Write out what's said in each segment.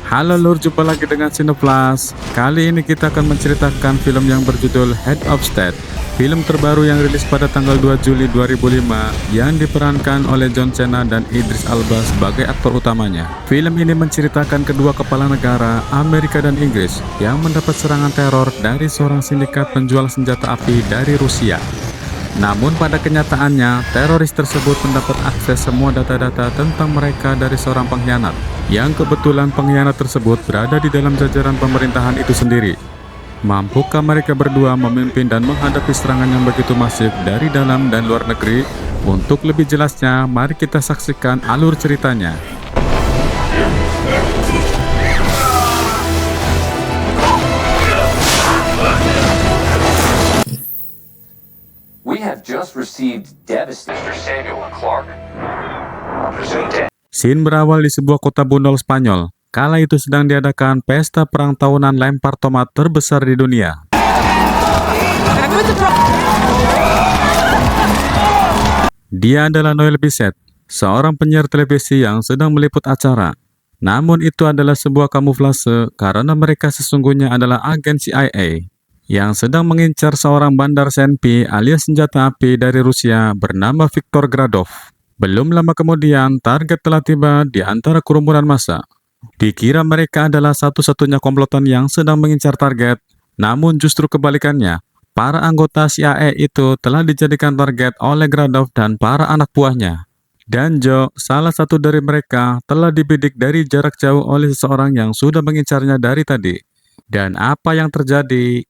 Halo Lur, jumpa lagi dengan Sinoplas. Kali ini kita akan menceritakan film yang berjudul Head of State. Film terbaru yang rilis pada tanggal 2 Juli 2005 yang diperankan oleh John Cena dan Idris Elba sebagai aktor utamanya. Film ini menceritakan kedua kepala negara, Amerika dan Inggris, yang mendapat serangan teror dari seorang sindikat penjual senjata api dari Rusia. Namun pada kenyataannya, teroris tersebut mendapat akses semua data-data tentang mereka dari seorang pengkhianat, yang kebetulan pengkhianat tersebut berada di dalam jajaran pemerintahan itu sendiri. Mampukah mereka berdua memimpin dan menghadapi serangan yang begitu masif dari dalam dan luar negeri? Untuk lebih jelasnya, mari kita saksikan alur ceritanya. We have just received devastating. Mr. Samuel Clark. Scene berawal di sebuah kota bundol Spanyol. Kala itu sedang diadakan pesta perang tahunan lempar tomat terbesar di dunia. Dia adalah Noel Bisset, seorang penyiar televisi yang sedang meliput acara. Namun itu adalah sebuah kamuflase karena mereka sesungguhnya adalah agen CIA yang sedang mengincar seorang bandar SNP alias senjata api dari Rusia bernama Viktor Gradov. Belum lama kemudian, target telah tiba di antara kerumunan massa. Dikira mereka adalah satu-satunya komplotan yang sedang mengincar target, namun justru kebalikannya. Para anggota CIA itu telah dijadikan target oleh Gradov dan para anak buahnya. Dan Joe, salah satu dari mereka, telah dibidik dari jarak jauh oleh seseorang yang sudah mengincarnya dari tadi. Dan apa yang terjadi?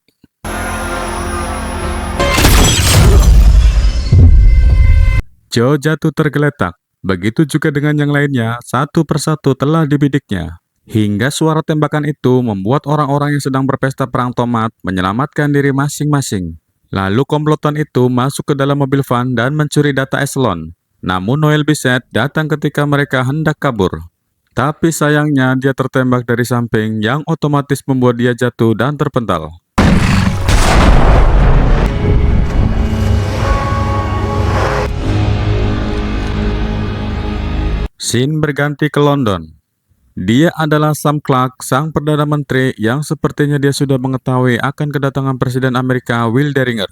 Joe jatuh tergeletak. Begitu juga dengan yang lainnya, satu persatu telah dibidiknya. Hingga suara tembakan itu membuat orang-orang yang sedang berpesta perang tomat menyelamatkan diri masing-masing. Lalu komplotan itu masuk ke dalam mobil van dan mencuri data eselon. Namun Noel Bisset datang ketika mereka hendak kabur. Tapi sayangnya dia tertembak dari samping yang otomatis membuat dia jatuh dan terpental. Scene berganti ke London. Dia adalah Sam Clark, sang Perdana Menteri yang sepertinya dia sudah mengetahui akan kedatangan Presiden Amerika Will Derringer.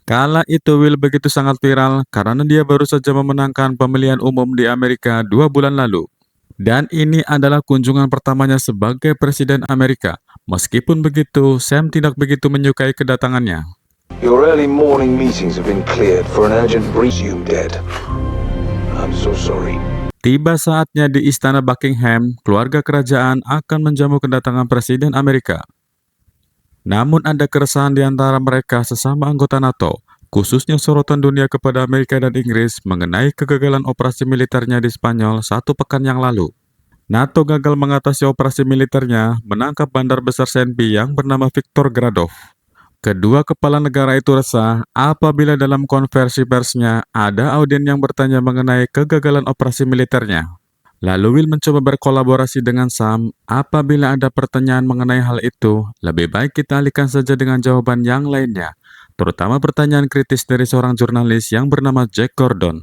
Kala itu Will begitu sangat viral karena dia baru saja memenangkan pemilihan umum di Amerika 2 bulan lalu. Dan ini adalah kunjungan pertamanya sebagai Presiden Amerika. Meskipun begitu, Sam tidak begitu menyukai kedatangannya. Your early morning meetings have been cleared for an urgent brief. You dead. I'm so sorry. Tiba saatnya di Istana Buckingham, keluarga kerajaan akan menjamu kedatangan Presiden Amerika. Namun ada keresahan di antara mereka sesama anggota NATO, khususnya sorotan dunia kepada Amerika dan Inggris mengenai kegagalan operasi militernya di Spanyol 1 pekan yang lalu. NATO gagal mengatasi operasi militernya menangkap bandar besar SNP yang bernama Viktor Gradov. Kedua kepala negara itu resah apabila dalam konversi persnya ada audien yang bertanya mengenai kegagalan operasi militernya. Lalu Will mencoba berkolaborasi dengan Sam. Apabila ada pertanyaan mengenai hal itu, lebih baik kita alihkan saja dengan jawaban yang lainnya, terutama pertanyaan kritis dari seorang jurnalis yang bernama Jack Gordon,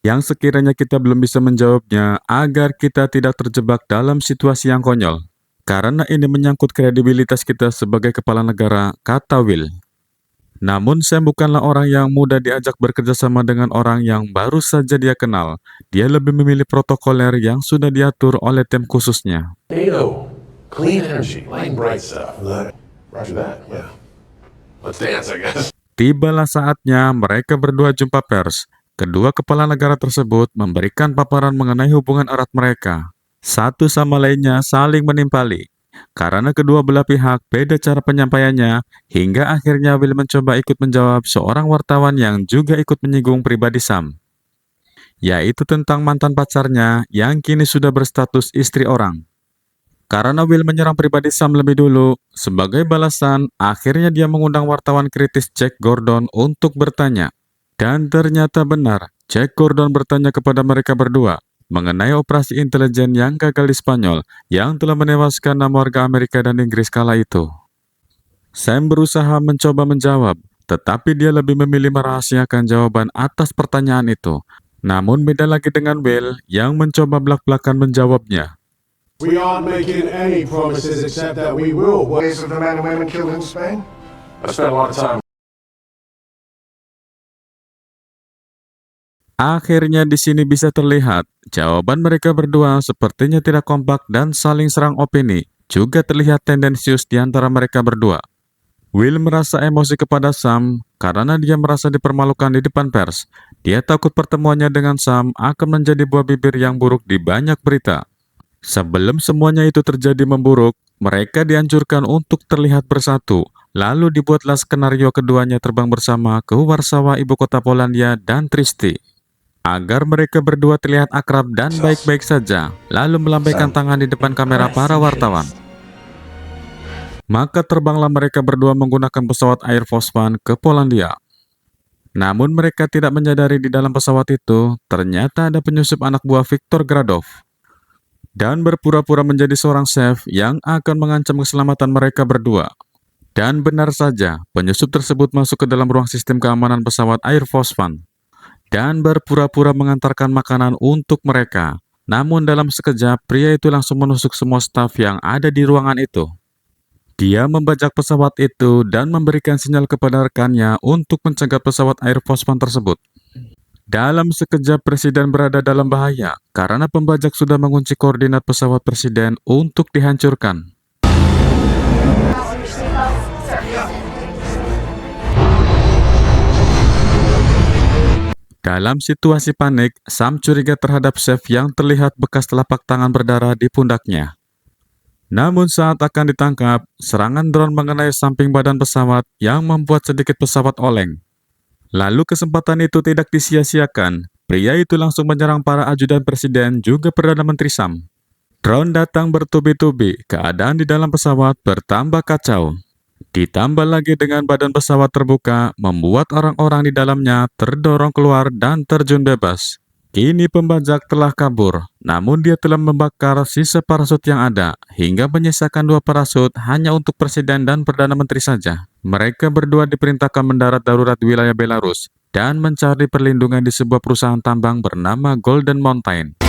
yang sekiranya kita belum bisa menjawabnya agar kita tidak terjebak dalam situasi yang konyol. Karena ini menyangkut kredibilitas kita sebagai kepala negara, kata Will. Namun Sam bukanlah orang yang mudah diajak bekerja sama dengan orang yang baru saja dia kenal. Dia lebih memilih protokoler yang sudah diatur oleh tim khususnya. NATO, clean energy, light and bright stuff. Roger that, yeah. Let's dance, I guess. Tibalah saatnya mereka berdua jumpa pers. Kedua kepala negara tersebut memberikan paparan mengenai hubungan erat mereka. Satu sama lainnya saling menimpali. Karena kedua belah pihak beda cara penyampaiannya, hingga akhirnya Will mencoba ikut menjawab seorang wartawan yang juga ikut menyinggung pribadi Sam, yaitu tentang mantan pacarnya yang kini sudah berstatus istri orang. Karena Will menyerang pribadi Sam lebih dulu, sebagai balasan, akhirnya dia mengundang wartawan kritis Jack Gordon untuk bertanya. Dan ternyata benar, Jack Gordon bertanya kepada mereka berdua mengenai operasi intelijen yang gagal di Spanyol yang telah menewaskan 6 warga Amerika dan Inggris kala itu. Sam berusaha mencoba menjawab, tetapi dia lebih memilih merahasiakan jawaban atas pertanyaan itu. Namun beda lagi dengan Will yang mencoba belak-belakan menjawabnya. We aren't making any promises except that we will. Ways of the men and women killed in Spain? I spent a lot of time. Akhirnya di sini bisa terlihat, jawaban mereka berdua sepertinya tidak kompak dan saling serang opini. Juga terlihat tendensius di antara mereka berdua. Will merasa emosi kepada Sam karena dia merasa dipermalukan di depan pers. Dia takut pertemuannya dengan Sam akan menjadi buah bibir yang buruk di banyak berita. Sebelum semuanya itu terjadi memburuk, mereka dianjurkan untuk terlihat bersatu. Lalu dibuatlah skenario keduanya terbang bersama ke Warsawa, ibu kota Polandia, dan Trieste. Agar mereka berdua terlihat akrab dan baik-baik saja, lalu melambaikan tangan di depan kamera para wartawan. Maka terbanglah mereka berdua menggunakan pesawat Air Force One ke Polandia. Namun mereka tidak menyadari di dalam pesawat itu, ternyata ada penyusup anak buah Viktor Gradov. Dan berpura-pura menjadi seorang chef yang akan mengancam keselamatan mereka berdua. Dan benar saja, penyusup tersebut masuk ke dalam ruang sistem keamanan pesawat Air Force One. Dan berpura-pura mengantarkan makanan untuk mereka. Namun dalam sekejap, pria itu langsung menusuk semua staf yang ada di ruangan itu. Dia membajak pesawat itu dan memberikan sinyal kepada rekannya untuk mencegat pesawat Air Force One tersebut. Dalam sekejap, Presiden berada dalam bahaya karena pembajak sudah mengunci koordinat pesawat Presiden untuk dihancurkan. Dalam situasi panik, Sam curiga terhadap chef yang terlihat bekas telapak tangan berdarah di pundaknya. Namun saat akan ditangkap, serangan drone mengenai samping badan pesawat yang membuat sedikit pesawat oleng. Lalu kesempatan itu tidak disia-siakan. Pria itu langsung menyerang para ajudan presiden juga Perdana Menteri Sam. Drone datang bertubi-tubi, keadaan di dalam pesawat bertambah kacau. Ditambah lagi dengan badan pesawat terbuka, membuat orang-orang di dalamnya terdorong keluar dan terjun bebas. Kini pembajak telah kabur, namun dia telah membakar sisa parasut yang ada, hingga menyisakan 2 parasut hanya untuk Presiden dan Perdana Menteri saja. Mereka berdua diperintahkan mendarat darurat di wilayah Belarus, dan mencari perlindungan di sebuah perusahaan tambang bernama Golden Mountain.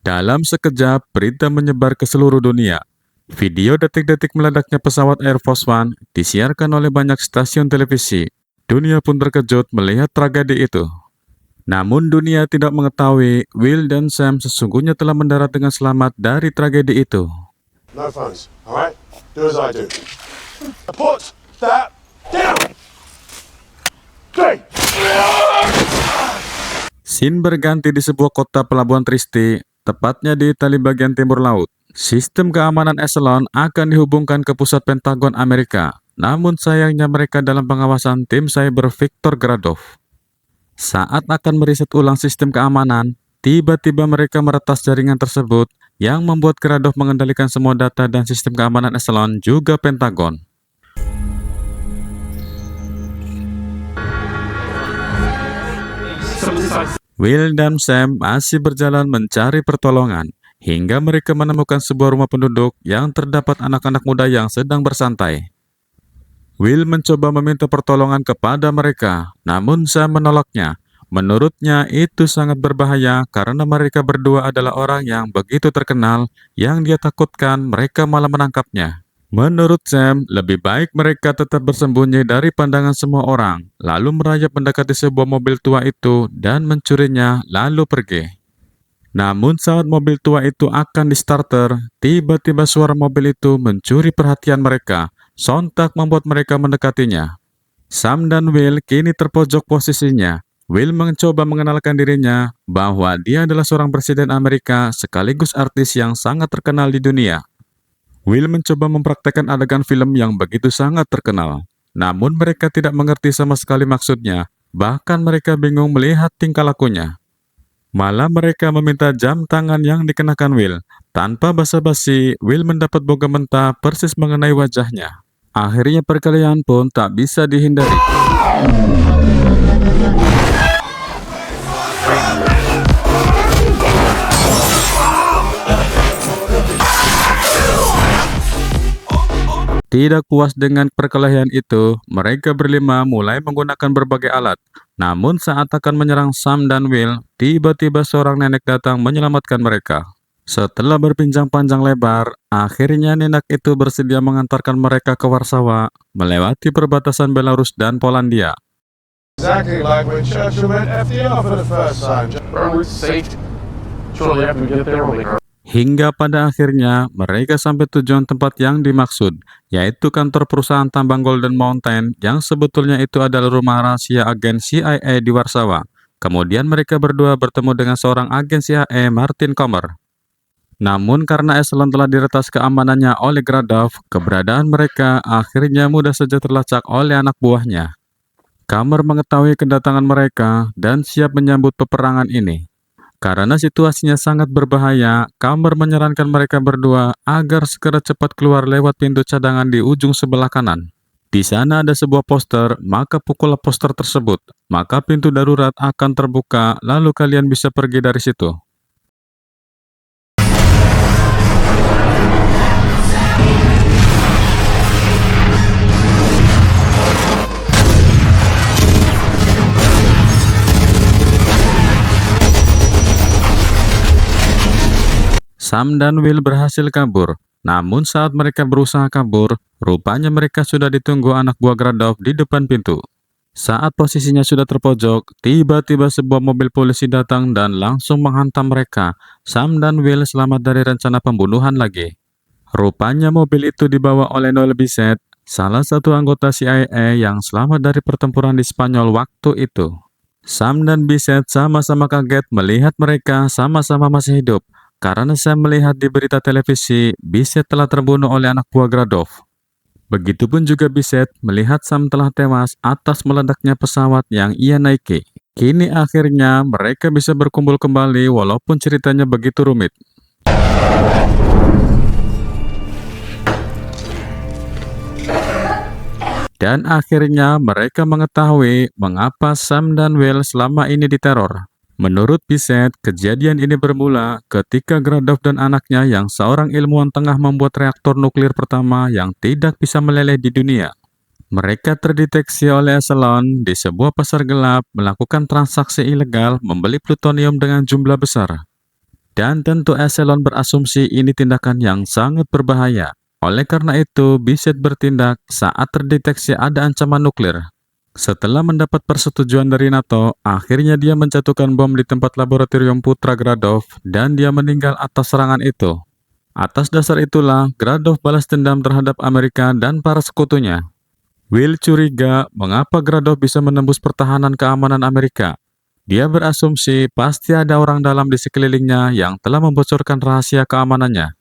Dalam sekejap, berita menyebar ke seluruh dunia. Video detik-detik meledaknya pesawat Air Force One disiarkan oleh banyak stasiun televisi. Dunia pun terkejut melihat tragedi itu. Namun dunia tidak mengetahui Will dan Sam sesungguhnya telah mendarat dengan selamat dari tragedi itu. No phones, alright? Do as I do. Put that down! Stay! Scene berganti di sebuah kota pelabuhan Trieste, tepatnya di Italia bagian timur laut. Sistem keamanan Echelon akan dihubungkan ke pusat Pentagon Amerika. Namun sayangnya mereka dalam pengawasan tim cyber Viktor Gradov. Saat akan meriset ulang sistem keamanan, tiba-tiba mereka meretas jaringan tersebut yang membuat Gradov mengendalikan semua data dan sistem keamanan Echelon juga Pentagon. Will dan Sam masih berjalan mencari pertolongan, hingga mereka menemukan sebuah rumah penduduk yang terdapat anak-anak muda yang sedang bersantai. Will mencoba meminta pertolongan kepada mereka, namun Sam menolaknya. Menurutnya itu sangat berbahaya karena mereka berdua adalah orang yang begitu terkenal yang dia takutkan mereka malah menangkapnya. Menurut Sam, lebih baik mereka tetap bersembunyi dari pandangan semua orang, lalu merayap mendekati sebuah mobil tua itu dan mencurinya lalu pergi. Namun saat mobil tua itu akan di-starter, tiba-tiba suara mobil itu mencuri perhatian mereka, sontak membuat mereka mendekatinya. Sam dan Will kini terpojok posisinya. Will mencoba mengenalkan dirinya bahwa dia adalah seorang presiden Amerika sekaligus artis yang sangat terkenal di dunia. Will mencoba mempraktekkan adegan film yang begitu sangat terkenal. Namun mereka tidak mengerti sama sekali maksudnya, bahkan mereka bingung melihat tingkah lakunya. Malah mereka meminta jam tangan yang dikenakan Will. Tanpa basa-basi, Will mendapat boga mentah persis mengenai wajahnya. Akhirnya perkelahian pun tak bisa dihindari. Tidak puas dengan perkelahian itu, mereka berlima mulai menggunakan berbagai alat. Namun saat akan menyerang Sam dan Will, tiba-tiba seorang nenek datang menyelamatkan mereka. Setelah berbincang panjang lebar, akhirnya nenek itu bersedia mengantarkan mereka ke Warsawa, melewati perbatasan Belarus dan Polandia. Exactly like when Churchill met FDR for the first time. Burn route safe. Shortly after we get there, we'll make our Hingga pada akhirnya mereka sampai tujuan tempat yang dimaksud, yaitu kantor perusahaan tambang Golden Mountain yang sebetulnya itu adalah rumah rahasia agen CIA di Warsawa. Kemudian mereka berdua bertemu dengan seorang agen CIA, Martin Kommer. Namun karena eselon telah diretas keamanannya oleh Gradov, keberadaan mereka akhirnya mudah saja terlacak oleh anak buahnya. Kommer mengetahui kedatangan mereka dan siap menyambut peperangan ini. Karena situasinya sangat berbahaya, Kommer menyarankan mereka berdua agar segera cepat keluar lewat pintu cadangan di ujung sebelah kanan. Di sana ada sebuah poster, maka pukullah poster tersebut. Maka pintu darurat akan terbuka, lalu kalian bisa pergi dari situ. Sam dan Will berhasil kabur. Namun saat mereka berusaha kabur, rupanya mereka sudah ditunggu anak buah Gradov di depan pintu. Saat posisinya sudah terpojok, tiba-tiba sebuah mobil polisi datang dan langsung menghantam mereka. Sam dan Will selamat dari rencana pembunuhan lagi. Rupanya mobil itu dibawa oleh Noel Bissett, salah satu anggota CIA yang selamat dari pertempuran di Spanyol waktu itu. Sam dan Bissett sama-sama kaget melihat mereka sama-sama masih hidup. Karena saya melihat di berita televisi, Bissett telah terbunuh oleh anak buah Gradov. Begitupun juga Bissett melihat Sam telah tewas atas meledaknya pesawat yang ia naiki. Kini akhirnya mereka bisa berkumpul kembali walaupun ceritanya begitu rumit. Dan akhirnya mereka mengetahui mengapa Sam dan Will selama ini diteror. Menurut Bissett, kejadian ini bermula ketika Gradov dan anaknya yang seorang ilmuwan tengah membuat reaktor nuklir pertama yang tidak bisa meleleh di dunia. Mereka terdeteksi oleh eselon di sebuah pasar gelap melakukan transaksi ilegal membeli plutonium dengan jumlah besar. Dan tentu eselon berasumsi ini tindakan yang sangat berbahaya. Oleh karena itu, Bissett bertindak saat terdeteksi ada ancaman nuklir. Setelah mendapat persetujuan dari NATO, akhirnya dia menjatuhkan bom di tempat laboratorium putra Gradov dan dia meninggal atas serangan itu. Atas dasar itulah, Gradov balas dendam terhadap Amerika dan para sekutunya. Will curiga mengapa Gradov bisa menembus pertahanan keamanan Amerika. Dia berasumsi pasti ada orang dalam di sekelilingnya yang telah membocorkan rahasia keamanannya.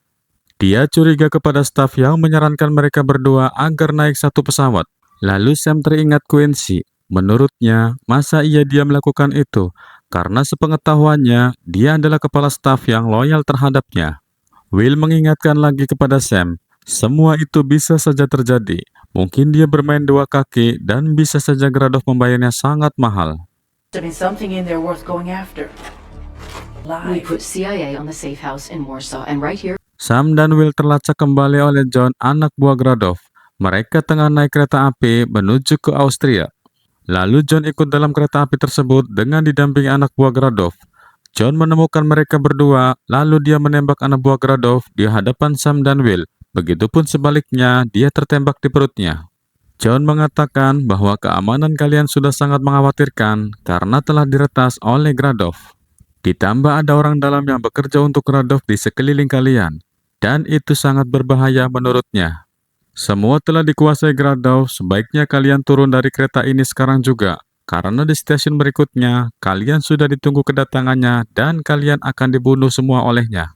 Dia curiga kepada staf yang menyarankan mereka berdua agar naik satu pesawat. Lalu Sam teringat Quincy. Menurutnya, masa iya dia melakukan itu? Karena sepengetahuannya, dia adalah kepala staf yang loyal terhadapnya. Will mengingatkan lagi kepada Sam, semua itu bisa saja terjadi. Mungkin dia bermain dua kaki dan bisa saja Gradov membayarnya sangat mahal. To be something in there worth going after. We Live. put CIA on the safe house in Warsaw, and right here Sam dan Will terlacak kembali oleh John, anak buah Gradov. Mereka tengah naik kereta api menuju ke Austria. Lalu John ikut dalam kereta api tersebut dengan didampingi anak buah Gradov. John menemukan mereka berdua, lalu dia menembak anak buah Gradov di hadapan Sam dan Will. Begitupun sebaliknya, dia tertembak di perutnya. John mengatakan bahwa keamanan kalian sudah sangat mengkhawatirkan karena telah diretas oleh Gradov. Ditambah ada orang dalam yang bekerja untuk Gradov di sekeliling kalian. Dan itu sangat berbahaya menurutnya. Semua telah dikuasai Gradov, sebaiknya kalian turun dari kereta ini sekarang juga. Karena di stasiun berikutnya, kalian sudah ditunggu kedatangannya dan kalian akan dibunuh semua olehnya.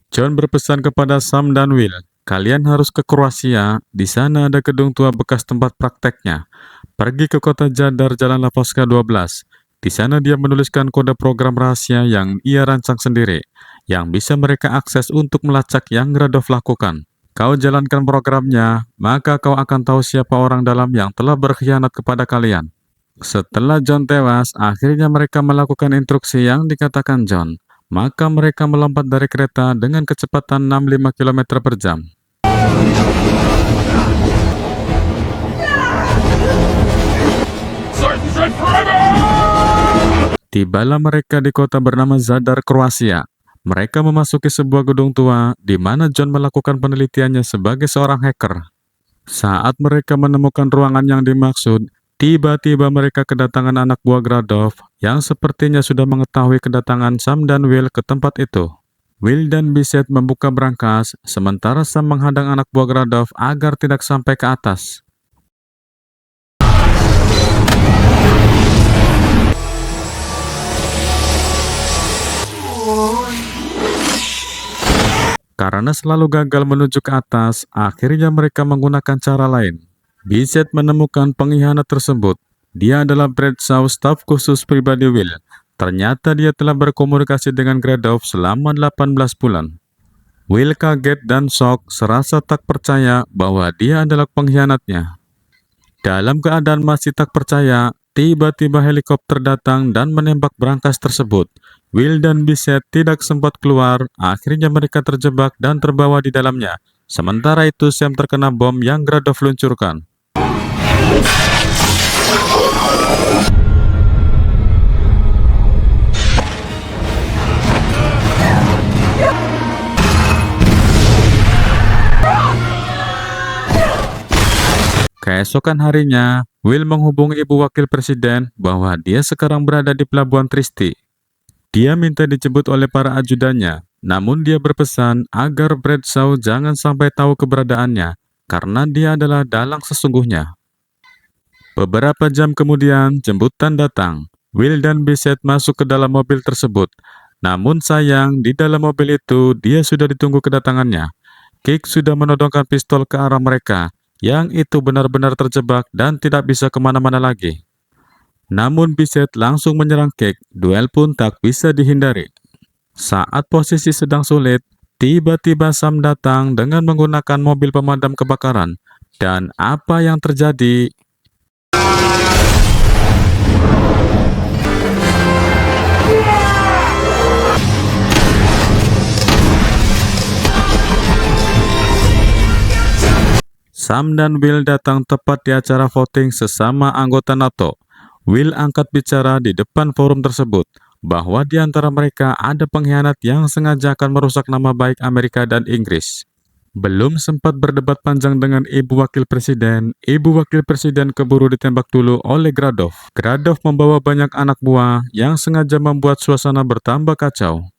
John berpesan kepada Sam dan Will, kalian harus ke Kroasia, di sana ada gedung tua bekas tempat prakteknya. Pergi ke kota Jadar Jalan Laposka 12. Di sana dia menuliskan kode program rahasia yang ia rancang sendiri, yang bisa mereka akses untuk melacak yang Gradov lakukan. Kau jalankan programnya, maka kau akan tahu siapa orang dalam yang telah berkhianat kepada kalian. Setelah John tewas, akhirnya mereka melakukan instruksi yang dikatakan John. Maka mereka melompat dari kereta dengan kecepatan 65 km per jam. Tibalah mereka di kota bernama Zadar, Kroasia. Mereka memasuki sebuah gedung tua di mana John melakukan penelitiannya sebagai seorang hacker. Saat mereka menemukan ruangan yang dimaksud, tiba-tiba mereka kedatangan anak buah Gradov yang sepertinya sudah mengetahui kedatangan Sam dan Will ke tempat itu. Will dan Bissett membuka brankas, sementara Sam menghadang anak buah Gradov agar tidak sampai ke atas. Karena selalu gagal menuju ke atas, akhirnya mereka menggunakan cara lain. Bissett menemukan pengkhianat tersebut. Dia adalah Bradshaw, staf khusus pribadi Will. Ternyata dia telah berkomunikasi dengan Gradov selama 18 bulan. Will kaget dan shock, serasa tak percaya bahwa dia adalah pengkhianatnya. Dalam keadaan masih tak percaya, tiba-tiba helikopter datang dan menembak brankas tersebut. Will dan Bissett tidak sempat keluar, akhirnya mereka terjebak dan terbawa di dalamnya. Sementara itu Sam terkena bom yang Gradov luncurkan. Keesokan harinya, Will menghubungi ibu wakil presiden bahwa dia sekarang berada di Pelabuhan Trieste. Dia minta dijemput oleh para ajudannya, namun dia berpesan agar Bradshaw jangan sampai tahu keberadaannya, karena dia adalah dalang sesungguhnya. Beberapa jam kemudian, jemputan datang. Will dan Bissett masuk ke dalam mobil tersebut. Namun sayang, di dalam mobil itu dia sudah ditunggu kedatangannya. Kik sudah menodongkan pistol ke arah mereka, yang itu benar-benar terjebak dan tidak bisa kemana-mana lagi. Namun Bissett langsung menyerang Kik, duel pun tak bisa dihindari. Saat posisi sedang sulit, tiba-tiba Sam datang dengan menggunakan mobil pemadam kebakaran. Dan apa yang terjadi? Sam dan Will datang tepat di acara voting sesama anggota NATO. Will angkat bicara di depan forum tersebut bahwa di antara mereka ada pengkhianat yang sengaja akan merusak nama baik Amerika dan Inggris. Belum sempat berdebat panjang dengan ibu wakil presiden keburu ditembak dulu oleh Gradov. Gradov membawa banyak anak buah yang sengaja membuat suasana bertambah kacau.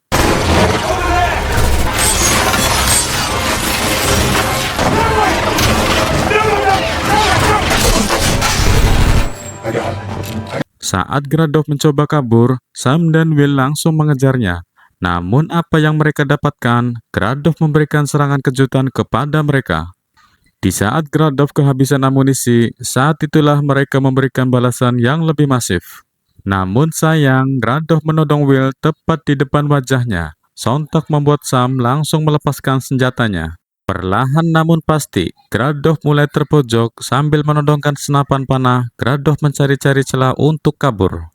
Saat Gradov mencoba kabur, Sam dan Will langsung mengejarnya. Namun apa yang mereka dapatkan, Gradov memberikan serangan kejutan kepada mereka. Di saat Gradov kehabisan amunisi, saat itulah mereka memberikan balasan yang lebih masif. Namun sayang, Gradov menodong Will tepat di depan wajahnya. Sontak membuat Sam langsung melepaskan senjatanya. Perlahan namun pasti, Gradov mulai terpojok sambil menodongkan senapan panah. Gradov mencari-cari celah untuk kabur.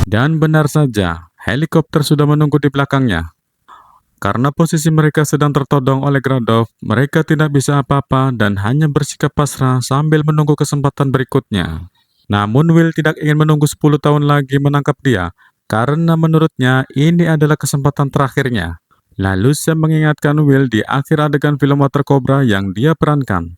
Dan benar saja, helikopter sudah menunggu di belakangnya. Karena posisi mereka sedang tertodong oleh Gradov, mereka tidak bisa apa-apa dan hanya bersikap pasrah sambil menunggu kesempatan berikutnya. Namun Will tidak ingin menunggu 10 tahun lagi menangkap dia, karena menurutnya ini adalah kesempatan terakhirnya. Lalu Sam mengingatkan Will di akhir adegan film Water Cobra yang dia perankan.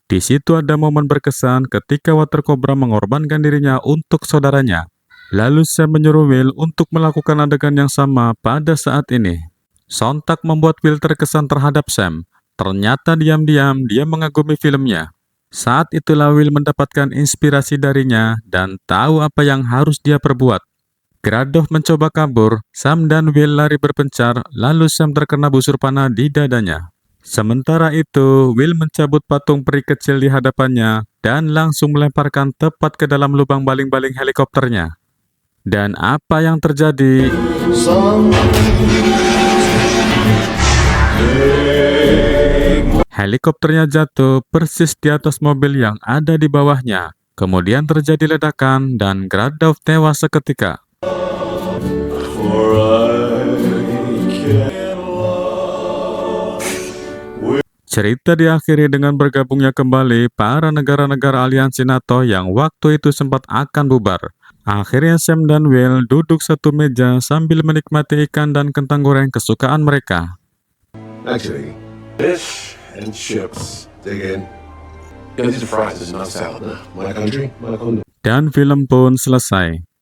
Di situ ada momen berkesan ketika Water Cobra mengorbankan dirinya untuk saudaranya. Lalu Sam menyuruh Will untuk melakukan adegan yang sama pada saat ini. Sontak membuat Will terkesan terhadap Sam. Ternyata diam-diam dia mengagumi filmnya. Saat itulah Will mendapatkan inspirasi darinya dan tahu apa yang harus dia perbuat. Gradov mencoba kabur, Sam dan Will lari berpencar, lalu Sam terkena busur panah di dadanya. Sementara itu, Will mencabut patung peri kecil di hadapannya dan langsung melemparkan tepat ke dalam lubang baling-baling helikopternya. Dan apa yang terjadi? Helikopternya jatuh persis di atas mobil yang ada di bawahnya. Kemudian terjadi ledakan dan Gradov tewas seketika. Cerita diakhiri dengan bergabungnya kembali para negara-negara aliansi NATO yang waktu itu sempat akan bubar. Akhirnya Sam dan Will duduk satu meja sambil menikmati ikan dan kentang goreng kesukaan mereka. Actually, fish and chips. Dig in. Yeah, these are fries, this is not salad. My country, my country. Dan film pun selesai.